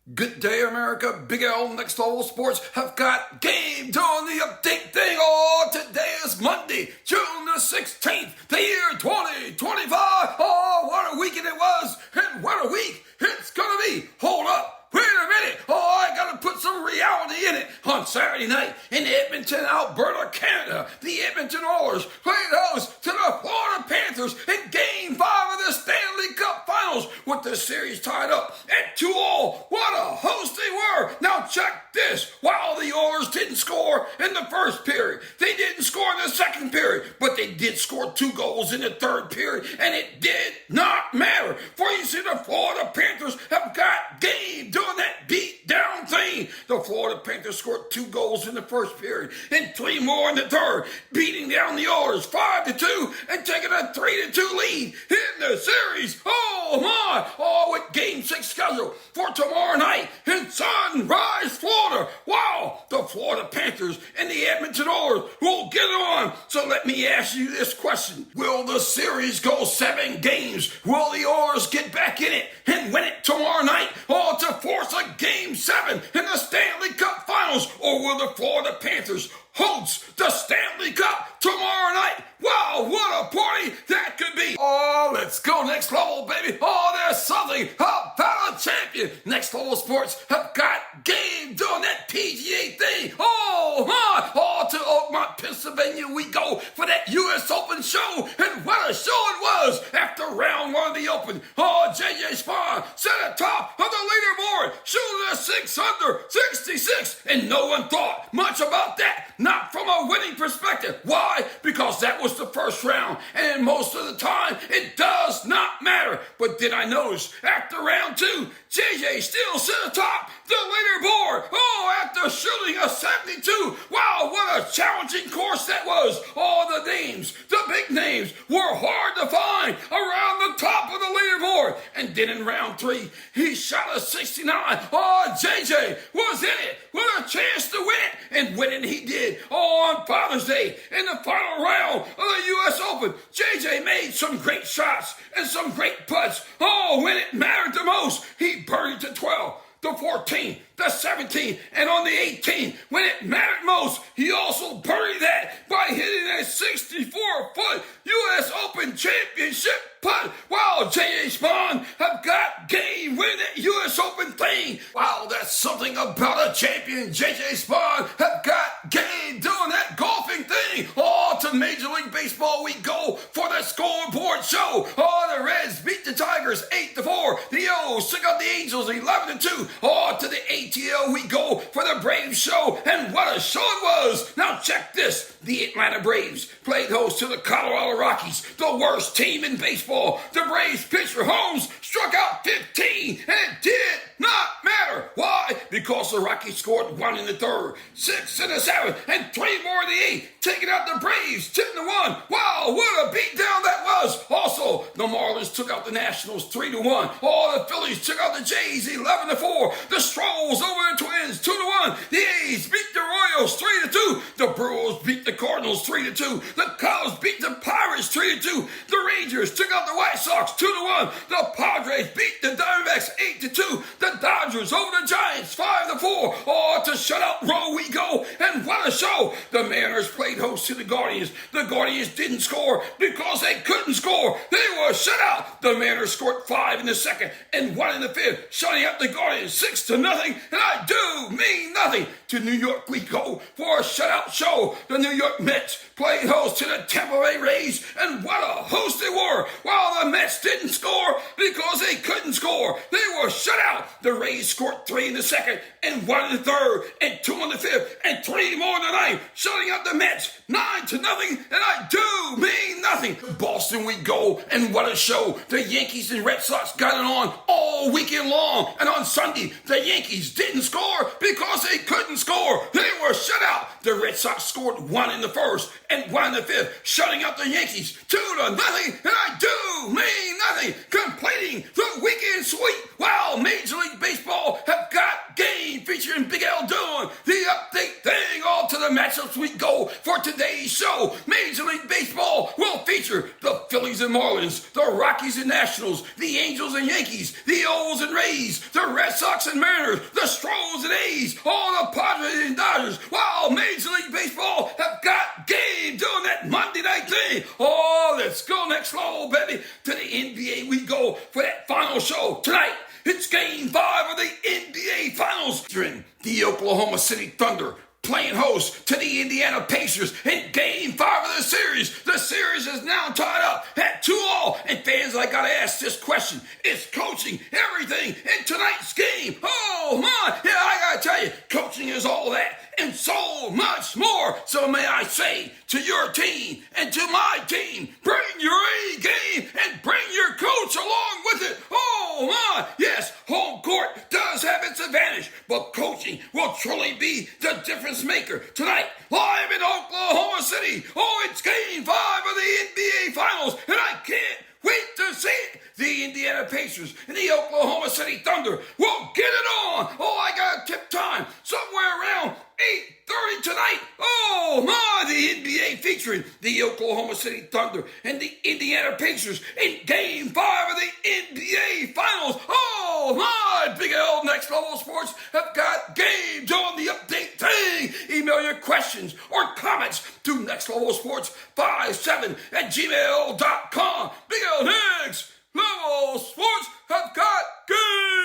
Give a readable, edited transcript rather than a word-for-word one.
Good day, America. Big L, Nextlevel Sports have got game doing the update thing. Oh, today is Monday, June the 16th, the year 2025. Oh, what a weekend it was, and what a week it's gonna be. Hold up. Wait a minute. Oh, I gotta put some reality in it. On Saturday night in Edmonton, Alberta, Canada, the Edmonton Oilers played host to the Florida Panthers in Game 5 of the Stanley Cup Finals, with the series tied up at 2-2. What a host they were. Now check this. While the Oilers didn't score in the first period, they didn't score in the second period, but they did score 2 goals in the third period, and it did not matter. For you see, the Florida Panthers have got game doing that beat down thing. The Florida Panthers scored 2 goals in the first period and 3 more in the third, beating down the Oilers 5-2 and taking a 3-2 lead in the series. Oh my! Oh, with Game 6 scheduled for tomorrow night in Sunrise, Florida. Wow! The Florida Panthers and the Edmonton Oilers will get it on. So let me ask you this question. Will the series go 7 games? Will the Oilers get back in it and win it tomorrow night? Or to force a Game 7 in the Stanley Cup Finals? Or will the Florida Panthers host the Stanley Cup tomorrow night? Wow, what a party that could be. Oh, let's go next level, baby. Oh, there's something about a champion. Nextlevel Sports have got game doing that PGA thing. Oh, my. Oh, to Oakmont, Pennsylvania we go for that U.S. Open show. And what a show it was after round 1 of the Open. Oh, J.J. Spawn sat at top of the leaderboard, shooting a 666. And no one thought much about that. Not from a winning perspective. Why? Because that was the first round, and most of the time it does not matter. But did I notice after round 2, JJ still sit atop the leaderboard? Oh, after shooting a 72. Wow, what a challenging course that was. All the names, the big names, were hard to find around the top of the leaderboard. And then in round 3, he shot a 69. Oh, JJ was in it with a chance to win it, and winning he did. Oh, on Father's Day in the final round of the U.S. Open, JJ made some great shots and some great putts. Oh, when it mattered the most, he birdied to 12, the 14, the 17, and on the 18, when it mattered most, he also birdied that by hitting a 64-foot U.S. Open championship putt. Wow, J.A. Spawn have got game winning that U.S. Open thing. Wow, that's something about a champion. J.J. Spawn have got game doing that golfing thing. Oh, to Major League Baseball we go for the scoreboard show. Oh, the Reds beat the Tigers 8-4. The O's took out the Angels 11-2. Oh, to the ATL we go for the Braves show, and what a show it was. Now check this. The Atlanta Braves played host to the Colorado Rockies, the worst team in baseball. The Braves pitcher Holmes struck out 15, and it did not matter. Why? Because the Rockies scored 1 in the third, 6 in the 7th, and 3 more in the 8th, taking out the Braves 10-1. Wow, what a beatdown that was. Also, the Marlins took out the Nationals 3-1. Oh, the Phillies took out the Jays 11-4. The Stros over the Twins 2-1. The A's beat the Royals 3-2. The Brewers beat the Cardinals 3-2. The Cubs beat the Pirates 3-2. The Rangers took out the White Sox 2-1. The Padres beat the Diamondbacks 8-2. The Dodgers over the Giants 5-4. Oh, to shutout row we go, and what a show. The Mariners played host to the Guardians. The Guardians didn't score because they couldn't score. They were shut out. The Mariners scored 5 in the second and 1 in the fifth, shutting out the Guardians 6-0. And I do mean nothing. To New York we go for a shutout show. The New York Mets played host to the Tampa Bay Rays, and what a host they were. While the Mets didn't score because they couldn't score, they were shut out. The Rays scored 3 in the second and 1 in the third and 2 in the fifth and 3 more in the ninth, shutting out the Mets 9-0. And I do mean nothing. To Boston we go, and what a show. The Yankees and Red Sox got it on all weekend long, and on Sunday the Yankees didn't score because they couldn't score. They were shut out. The Red Sox scored 1 in the first and 1 in the fifth, shutting out the Yankees 2-0. And I do mean nothing. Completing the weekend sweep. Wow, Major League Baseball have got game featuring Big L doing the update thing. All to the matchups we go for today's show. Major League Baseball will feature the Phillies and and Marlins, the Rockies and Nationals, the Angels and Yankees, the O's and Rays, the Red Sox and Mariners, the Stros and A's, all the Padres and Dodgers, while Major League Baseball have got game doing that Monday night thing. Oh, let's go next level, baby. To the NBA we go for that final show tonight. It's Game 5 of the NBA Finals. The Oklahoma City Thunder playing host to the Indiana Pacers in Game 5 of the series. The series is now tied up at 2-2. And fans, I gotta ask this question. Is coaching everything in tonight's game? Oh my, yeah, I gotta tell you, coaching is all that and so much more. So may I say to your team and to my team, bring your A game and bring your coach along with it. Oh my, yes, home court does have its advantage, but coaching will truly be the difference maker tonight, live in Oklahoma City. Oh, it's Game 5 of the NBA Finals, and I can't wait to see it. The Indiana Pacers and the Oklahoma City Thunder will get it on. Oh, I got a tip time somewhere around 8:30 tonight. Oh my, the NBA featuring the Oklahoma City Thunder and the Indiana Pacers in Game 5 of the NBA Finals. Oh my, Big L Nextlevel Sports have got game on the update thing. Email your questions or comments to nextlevelsports57@gmail.com. Big L Next Level Sports have got game.